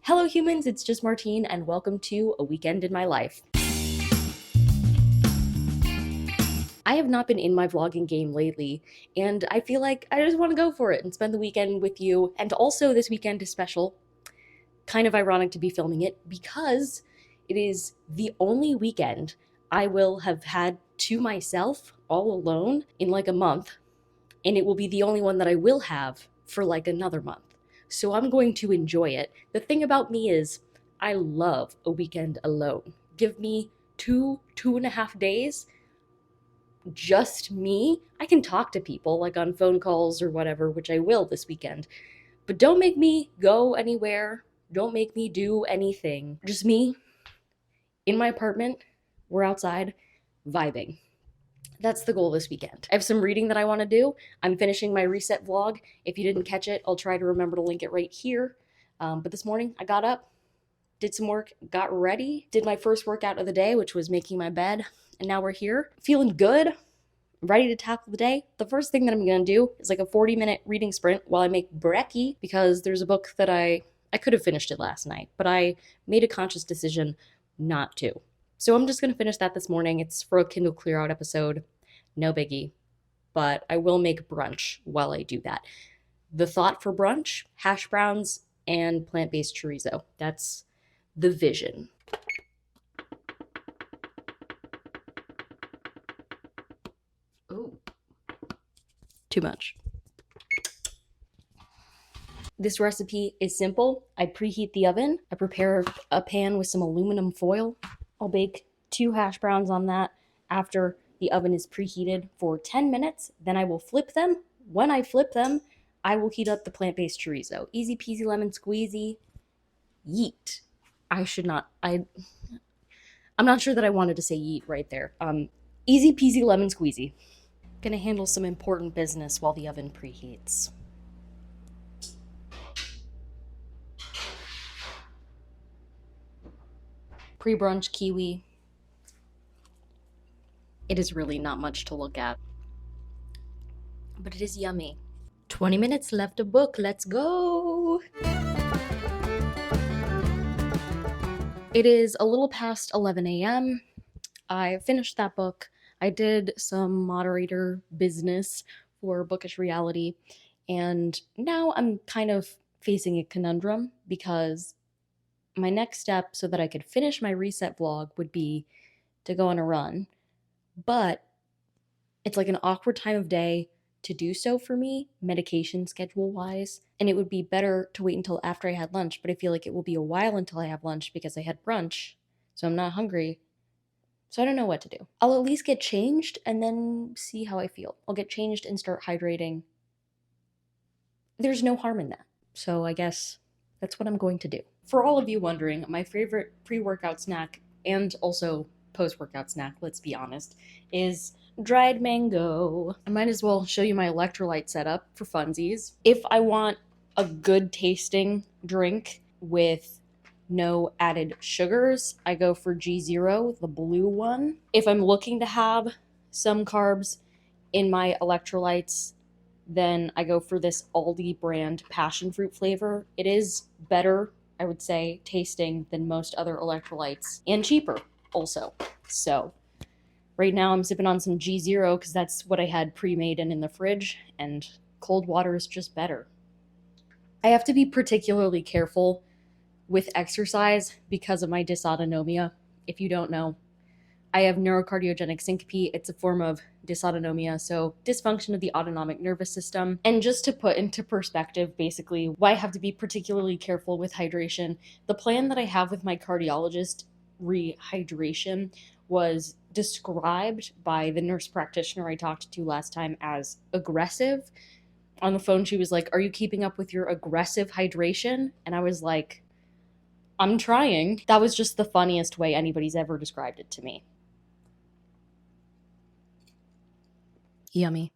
Hello humans, it's just Martine and welcome to A Weekend in My Life. I have not been in my vlogging game lately, and I feel like I just want to go for it and spend the weekend with you. And also this weekend is special. Kind of ironic to be filming it because it is the only weekend I will have had to myself all alone in like a month, and it will be the only one that I will have for like another month. So I'm going to enjoy it. The thing about me is I love a weekend alone. Give me 2.5 days, just me. I can talk to people like on phone calls or whatever, which I will this weekend, but don't make me go anywhere. Don't make me do anything. Just me in my apartment. We're outside vibing. That's the goal this weekend. I have some reading that I want to do. I'm finishing my reset vlog. If you didn't catch it, I'll try to remember to link it right here. But this morning I got up, did some work, got ready, did my first workout of the day, which was making my bed, and now we're here. Feeling good, ready to tackle the day. The first thing that I'm gonna do is like a 40-minute reading sprint while I make brekkie, because there's a book that I could have finished it last night, but I made a conscious decision not to. So I'm just gonna finish that this morning. It's for a Kindle Clear Out episode, no biggie, but I will make brunch while I do that. The thought for brunch, hash browns and plant-based chorizo. That's the vision. Ooh, too much. This recipe is simple. I preheat the oven. I prepare a pan with some aluminum foil. I'll bake 2 hash browns on that after the oven is preheated for 10 minutes. Then I will flip them. When I flip them, I will heat up the plant-based chorizo. Easy peasy lemon squeezy. Yeet. I'm not sure that I wanted to say yeet right there. Easy peasy lemon squeezy. Gonna handle some important business while the oven preheats. Pre-brunch kiwi. It is really not much to look at, but it is yummy. 20 minutes left to book. Let's go. It is a little past 11 a.m. I finished that book. I did some moderator business for Bookish Reality, and now I'm kind of facing a conundrum because my next step so that I could finish my reset vlog would be to go on a run, but it's like an awkward time of day to do so for me, medication schedule wise, and it would be better to wait until after I had lunch, but I feel like it will be a while until I have lunch because I had brunch, so I'm not hungry. So I don't know what to do. I'll at least get changed and then see how I feel. I'll get changed and start hydrating. There's no harm in that. So I guess that's what I'm going to do. For all of you wondering, my favorite pre-workout snack and also post-workout snack, let's be honest, is dried mango. I might as well show you my electrolyte setup for funsies. If I want a good tasting drink with no added sugars, I go for G0, the blue one. If I'm looking to have some carbs in my electrolytes, then I go for this Aldi brand passion fruit flavor. It is better, I would say, tasting than most other electrolytes, and cheaper also. So right now I'm sipping on some G0 because that's what I had pre-made and in the fridge, and cold water is just better. I have to be particularly careful with exercise because of my dysautonomia. If you don't know, I have neurocardiogenic syncope. It's a form of dysautonomia, so dysfunction of the autonomic nervous system. And just to put into perspective, basically, why I have to be particularly careful with hydration, the plan that I have with my cardiologist, rehydration, was described by the nurse practitioner I talked to last time as aggressive. On the phone, she was like, "Are you keeping up with your aggressive hydration?" And I was like, "I'm trying." That was just the funniest way anybody's ever described it to me. Yummy.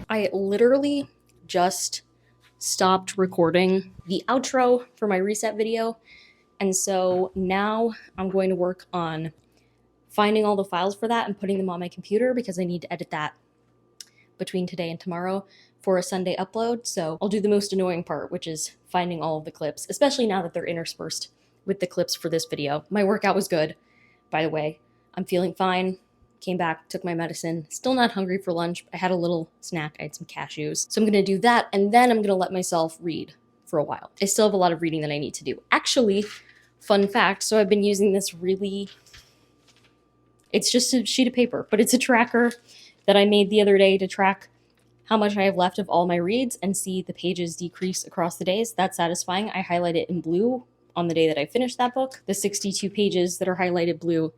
I literally just stopped recording the outro for my reset video, and so now I'm going to work on finding all the files for that and putting them on my computer because I need to edit that between today and tomorrow for a Sunday upload, so I'll do the most annoying part, which is finding all of the clips, especially now that they're interspersed with the clips for this video. My workout was good, by the way. I'm feeling fine. Came back, took my medicine. Still not hungry for lunch. I had a little snack. I had some cashews. So I'm gonna do that, and then I'm gonna let myself read for a while. I still have a lot of reading that I need to do. Actually, fun fact, so I've been using this it's just a sheet of paper, but it's a tracker that I made the other day to track how much I have left of all my reads and see the pages decrease across the days. That's satisfying. I highlight it in blue on the day that I finished that book. The 62 pages that are highlighted blue,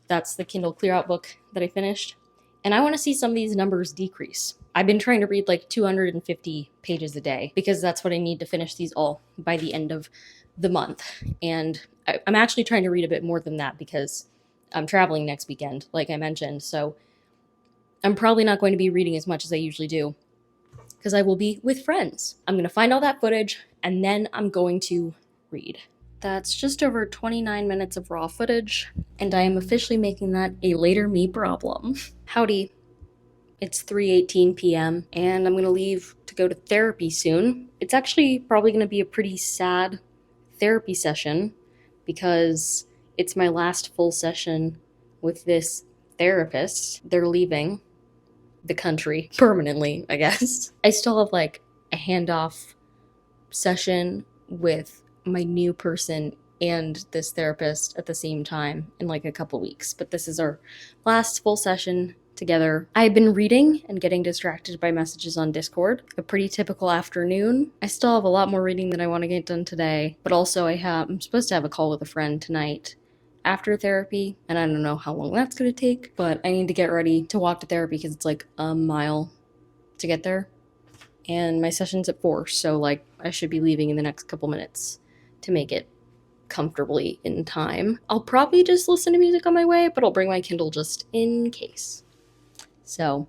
that's the Kindle Clear Out book that I finished. And I want to see some of these numbers decrease. I've been trying to read like 250 pages a day because that's what I need to finish these all by the end of the month. And I'm actually trying to read a bit more than that because I'm traveling next weekend, like I mentioned. So I'm probably not going to be reading as much as I usually do because I will be with friends. I'm going to find all that footage and then I'm going to read. That's just over 29 minutes of raw footage, and I am officially making that a later me problem. Howdy. It's 3:18 p.m. and I'm going to leave to go to therapy soon. It's actually probably going to be a pretty sad therapy session because it's my last full session with this therapist. They're leaving the country permanently, I guess. I still have like a handoff session with my new person and this therapist at the same time in like a couple weeks, but this is our last full session together. I've been reading and getting distracted by messages on Discord. A pretty typical afternoon. I still have a lot more reading that I want to get done today, but also I'm supposed to have a call with a friend tonight after therapy, and I don't know how long that's going to take, but I need to get ready to walk to therapy because it's like a mile to get there, and my session's at 4, so like I should be leaving in the next couple minutes to make it comfortably in time. I'll probably just listen to music on my way, but I'll bring my Kindle just in case. So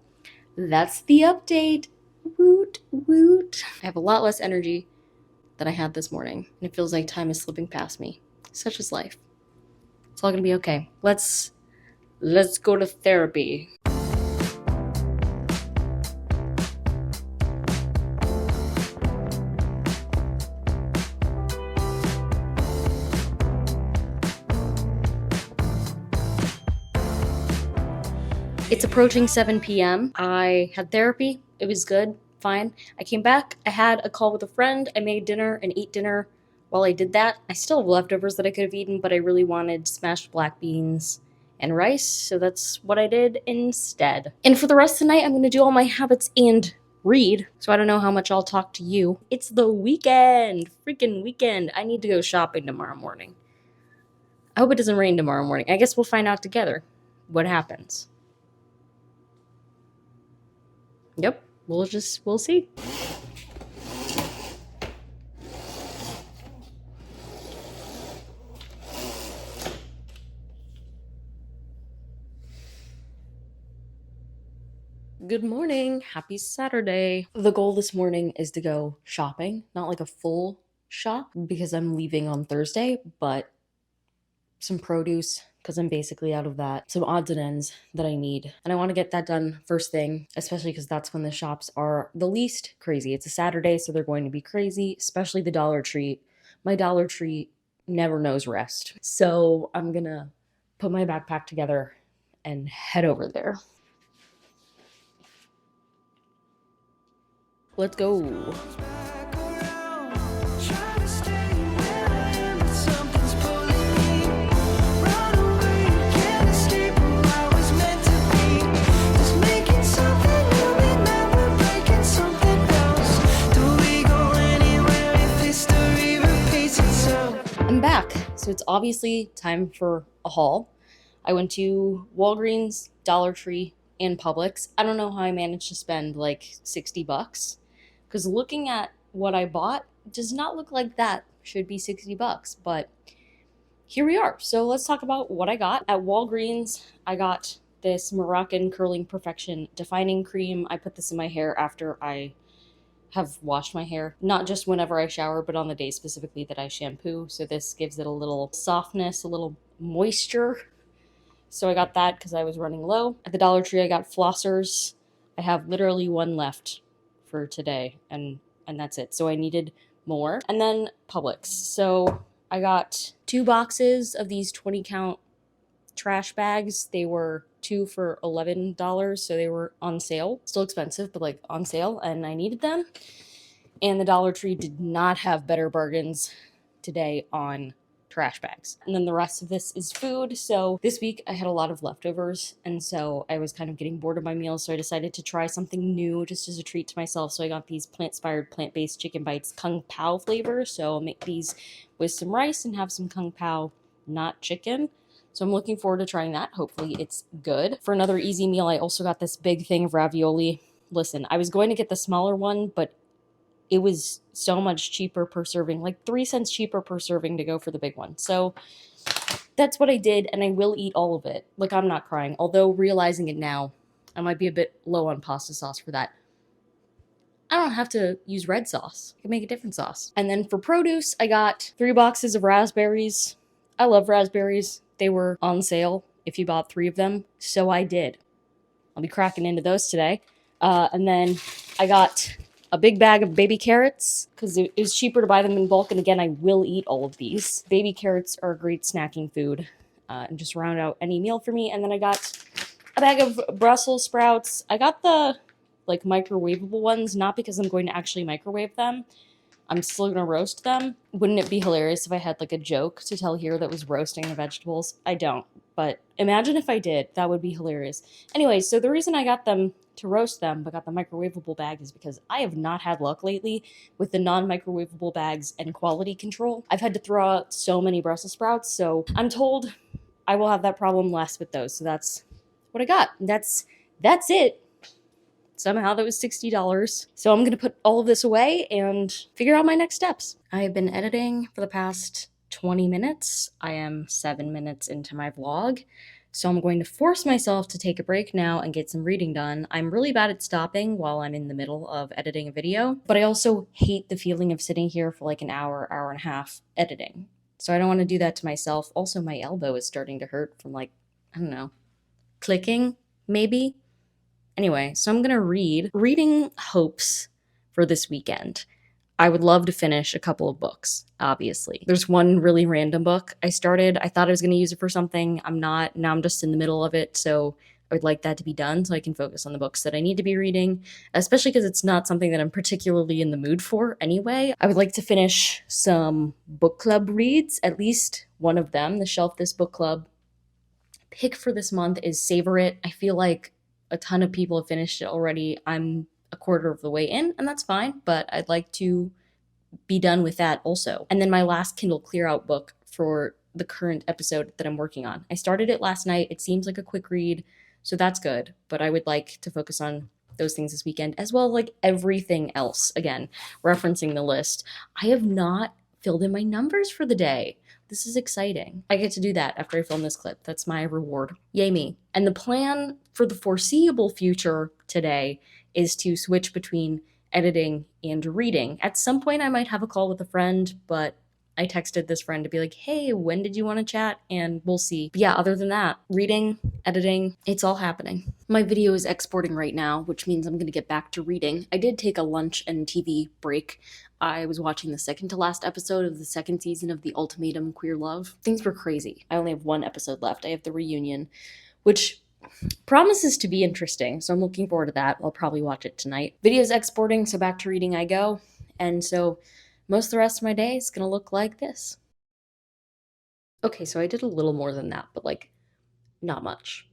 that's the update. Woot woot. I have a lot less energy than I had this morning, and it feels like time is slipping past me. Such is life. It's all gonna be okay. Let's go to therapy. It's approaching 7 p.m. I had therapy. It was good, fine. I came back. I had a call with a friend. I made dinner and ate dinner. While I did that, I still have leftovers that I could have eaten, but I really wanted smashed black beans and rice, so that's what I did instead. And for the rest of the night, I'm going to do all my habits and read, so I don't know how much I'll talk to you. It's the weekend! Freaking weekend! I need to go shopping tomorrow morning. I hope it doesn't rain tomorrow morning. I guess we'll find out together what happens. Yep, we'll see. Good morning, happy Saturday. The goal this morning is to go shopping, not like a full shop because I'm leaving on Thursday, but some produce because I'm basically out of that, some odds and ends that I need. And I want to get that done first thing, especially because that's when the shops are the least crazy. It's a Saturday, so they're going to be crazy, especially the Dollar Tree. My Dollar Tree never knows rest. So I'm gonna put my backpack together and head over there. Let's go. I'm back, so it's obviously time for a haul. I went to Walgreens, Dollar Tree, and Publix. I don't know how I managed to spend like $60 because looking at what I bought does not look like that should be $60, but here we are. So let's talk about what I got. At Walgreens, I got this Moroccan Curling Perfection Defining Cream. I put this in my hair after I have washed my hair, not just whenever I shower, but on the day specifically that I shampoo. So this gives it a little softness, a little moisture. So I got that because I was running low. At the Dollar Tree, I got flossers. I have literally one left for today, and that's it. So I needed more. And then Publix. So I got 2 boxes of these 20 count trash bags. They were 2 for $11, so they were on sale. Still expensive, but like on sale, and I needed them. And the Dollar Tree did not have better bargains today on trash bags. And then the rest of this is food. So this week I had a lot of leftovers, and so I was kind of getting bored of my meals, so I decided to try something new just as a treat to myself. So I got these plant-inspired, plant-based chicken bites, Kung Pao flavor. So I'll make these with some rice and have some Kung Pao, not chicken. So I'm looking forward to trying that. Hopefully it's good. For another easy meal, I also got this big thing of ravioli. Listen, I was going to get the smaller one, but it was so much cheaper per serving, like 3 cents cheaper per serving to go for the big one. So that's what I did, and I will eat all of it. Like, I'm not crying. Although, realizing it now, I might be a bit low on pasta sauce for that. I don't have to use red sauce. I can make a different sauce. And then for produce, I got 3 boxes of raspberries. I love raspberries. They were on sale if you bought 3 of them, so I did. I'll be cracking into those today. And then I got a big bag of baby carrots because it was cheaper to buy them in bulk. And again, I will eat all of these. Baby carrots are a great snacking food and just round out any meal for me. And then I got a bag of Brussels sprouts. I got the like microwavable ones, not because I'm going to actually microwave them. I'm still gonna roast them. Wouldn't it be hilarious if I had like a joke to tell here that was roasting the vegetables? I don't, but imagine if I did. That would be hilarious. Anyway, so the reason I got them to roast them, but got the microwavable bag is because I have not had luck lately with the non-microwavable bags and quality control. I've had to throw out so many Brussels sprouts, so I'm told I will have that problem less with those. So that's what I got. That's it. Somehow that was $60. So I'm going to put all of this away and figure out my next steps. I have been editing for the past 20 minutes. I am 7 minutes into my vlog. So I'm going to force myself to take a break now and get some reading done. I'm really bad at stopping while I'm in the middle of editing a video, but I also hate the feeling of sitting here for like an hour, hour and a half editing. So I don't want to do that to myself. Also, my elbow is starting to hurt from like, I don't know, clicking maybe. Anyway, so I'm going to reading hopes for this weekend. I would love to finish a couple of books, obviously. There's one really random book I started. I thought I was going to use it for something. I'm not. Now I'm just in the middle of it, so I would like that to be done so I can focus on the books that I need to be reading, especially because it's not something that I'm particularly in the mood for anyway. I would like to finish some book club reads, at least one of them. The Shelf This Book Club pick for this month is Savor It. I feel like a ton of people have finished it already. I'm a quarter of the way in, and that's fine, but I'd like to be done with that also. And then my last Kindle Clear Out book for the current episode that I'm working on. I started it last night. It seems like a quick read, so that's good, but I would like to focus on those things this weekend, as well as like everything else. Again, referencing the list, I have not filled in my numbers for the day. This is exciting. I get to do that after I film this clip. That's my reward. Yay me. And the plan for the foreseeable future today is to switch between editing and reading. At some point I might have a call with a friend, but I texted this friend to be like, hey, when did you want to chat? And we'll see. But yeah, other than that, reading, editing, it's all happening. My video is exporting right now, which means I'm going to get back to reading. I did take a lunch and TV break. I was watching the second to last episode of the second season of The Ultimatum Queer Love. Things were crazy. I only have 1 episode left. I have the reunion, which promises to be interesting, so I'm looking forward to that. I'll probably watch it tonight. Video's exporting, so back to reading I go. And so most of the rest of my day is gonna look like this. Okay, so I did a little more than that, but like, not much.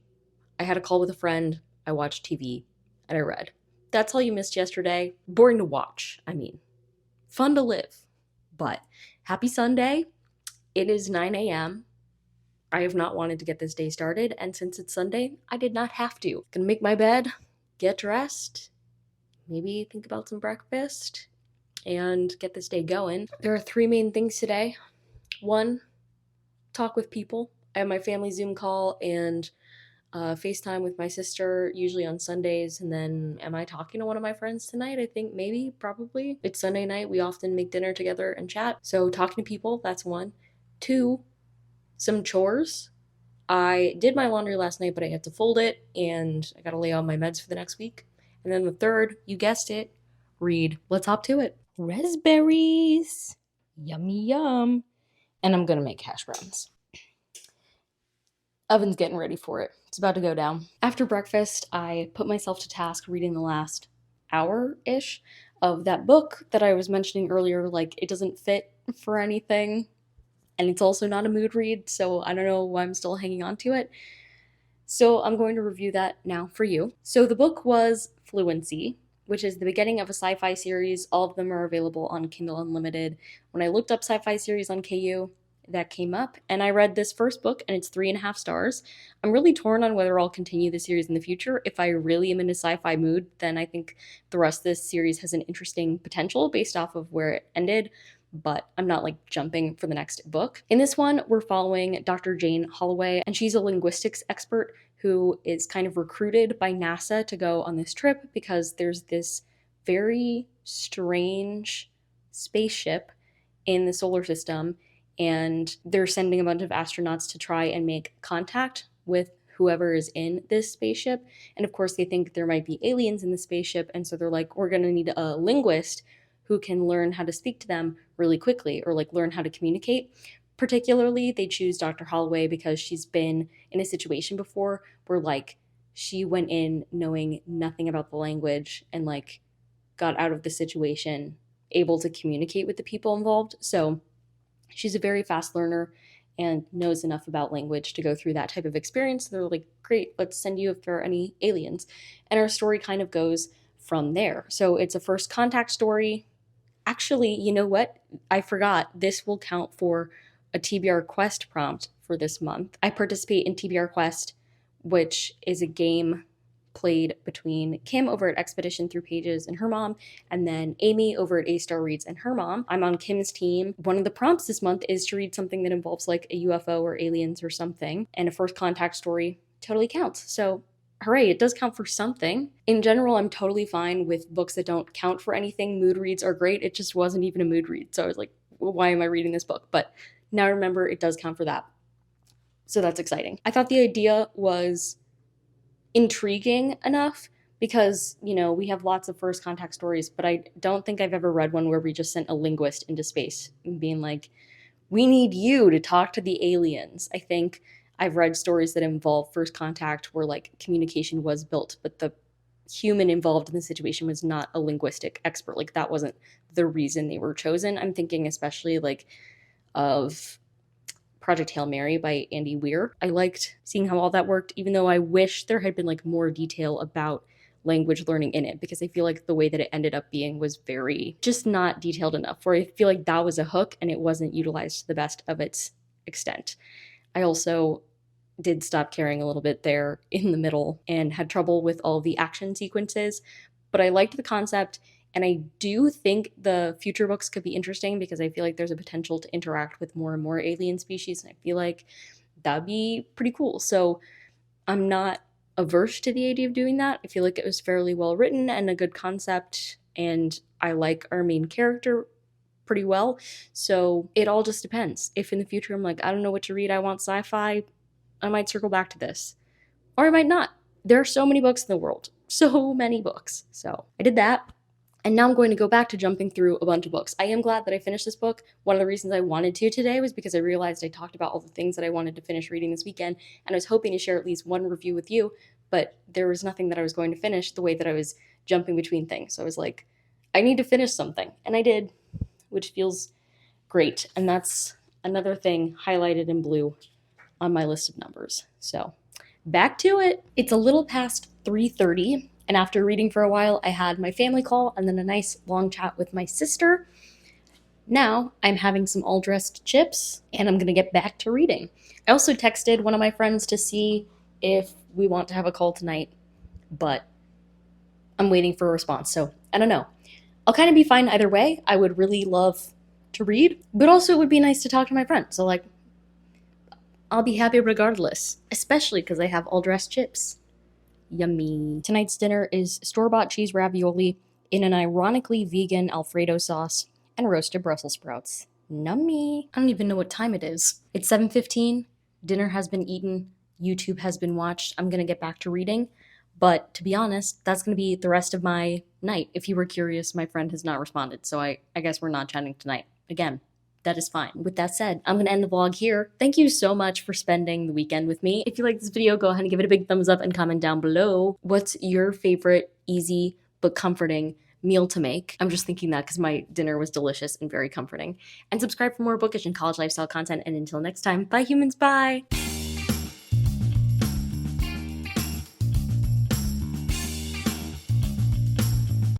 I had a call with a friend, I watched TV, and I read. That's all you missed yesterday. Boring to watch, I mean. Fun to live. But happy Sunday. It is 9 a.m. I have not wanted to get this day started, and since it's Sunday, I did not have to. Gonna make my bed, get dressed, maybe think about some breakfast, and get this day going. There are 3 main things today. 1, talk with people. I have my family Zoom call and FaceTime with my sister, usually on Sundays. And then, am I talking to one of my friends tonight? I think maybe, probably. It's Sunday night. We often make dinner together and chat. So talking to people, that's 1. 2, some chores. I did my laundry last night, but I had to fold it, and I gotta lay on my meds for the next week. And then the 3rd, you guessed it, read. Let's hop to it. Raspberries. Yummy yum. And I'm gonna make hash browns. Oven's getting ready for it. It's about to go down. After breakfast, I put myself to task reading the last hour-ish of that book that I was mentioning earlier. Like, it doesn't fit for anything, and it's also not a mood read, so I don't know why I'm still hanging on to it. So I'm going to review that now for you. So the book was Fluency, which is the beginning of a sci-fi series. All of them are available on Kindle Unlimited. When I looked up sci-fi series on KU, that came up, and I read this first book, and it's 3.5 stars. I'm really torn on whether I'll continue the series in the future. If I really am in a sci-fi mood, then I think the rest of this series has an interesting potential based off of where it ended, but I'm not like jumping for the next book. In this one, we're following Dr. Jane Holloway, and she's a linguistics expert who is kind of recruited by NASA to go on this trip because there's this very strange spaceship in the solar system, and they're sending a bunch of astronauts to try and make contact with whoever is in this spaceship. And of course, they think there might be aliens in the spaceship, and so they're like, we're going to need a linguist who can learn how to speak to them really quickly, or like learn how to communicate. Particularly, they choose Dr. Holloway because she's been in a situation before where like she went in knowing nothing about the language and like got out of the situation able to communicate with the people involved. So she's a very fast learner and knows enough about language to go through that type of experience. They're like, great, let's send you if there are any aliens. And our story kind of goes from there. So it's a first contact story. Actually, you know what? I forgot. This will count for a TBR Quest prompt for this month. I participate in TBR Quest, which is a game played between Kim over at Expedition Through Pages and her mom, and then Amy over at A Star Reads and her mom. I'm on Kim's team. One of the prompts this month is to read something that involves like a UFO or aliens or something, and a first contact story totally counts. So hooray, it does count for something. In general, I'm totally fine with books that don't count for anything. Mood reads are great. It just wasn't even a mood read. So I was like, well, why am I reading this book? But now remember, it does count for that. So that's exciting. I thought the idea was intriguing enough because, you know, we have lots of first contact stories, but I don't think I've ever read one where we just sent a linguist into space and being like, we need you to talk to the aliens. I think I've read stories that involve first contact where like communication was built, but the human involved in the situation was not a linguistic expert. Like that wasn't the reason they were chosen. I'm thinking especially like of Project Hail Mary by Andy Weir. I liked seeing how all that worked, even though I wish there had been like more detail about language learning in it, because I feel like the way that it ended up being was very just not detailed enough, where I feel like that was a hook and it wasn't utilized to the best of its extent. I also did stop caring a little bit there in the middle and had trouble with all the action sequences, but I liked the concept. And I do think the future books could be interesting because I feel like there's a potential to interact with more and more alien species. And I feel like that'd be pretty cool. So I'm not averse to the idea of doing that. I feel like it was fairly well written and a good concept. And I like our main character pretty well. So it all just depends. If in the future I'm like, I don't know what to read, I want sci-fi, I might circle back to this. Or I might not. There are so many books in the world. So many books. So I did that. And now I'm going to go back to jumping through a bunch of books. I am glad that I finished this book. One of the reasons I wanted to today was because I realized I talked about all the things that I wanted to finish reading this weekend, and I was hoping to share at least one review with you, but there was nothing that I was going to finish the way that I was jumping between things. So I was like, I need to finish something, and I did, which feels great. And that's another thing highlighted in blue on my list of numbers. So back to it. It's a little past 3:30. And after reading for a while, I had my family call and then a nice long chat with my sister. Now I'm having some all-dressed chips and I'm going to get back to reading. I also texted one of my friends to see if we want to have a call tonight, but I'm waiting for a response. So I don't know. I'll kind of be fine either way. I would really love to read, but also it would be nice to talk to my friend. So like, I'll be happy regardless, especially because I have all-dressed chips. Yummy. Tonight's dinner is store-bought cheese ravioli in an ironically vegan Alfredo sauce and roasted Brussels sprouts. Nummy. I don't even know what time it is. It's 7:15. Dinner has been eaten. YouTube has been watched. I'm going to get back to reading. But to be honest, that's going to be the rest of my night. If you were curious, my friend has not responded, so I guess we're not chatting tonight. Again, that is fine. With that said, I'm gonna end the vlog here. Thank you so much for spending the weekend with me. If you like this video, go ahead and give it a big thumbs up and comment down below. What's your favorite easy but comforting meal to make? I'm just thinking that because my dinner was delicious and very comforting. And subscribe for more bookish and college lifestyle content. And until next time, bye humans, bye!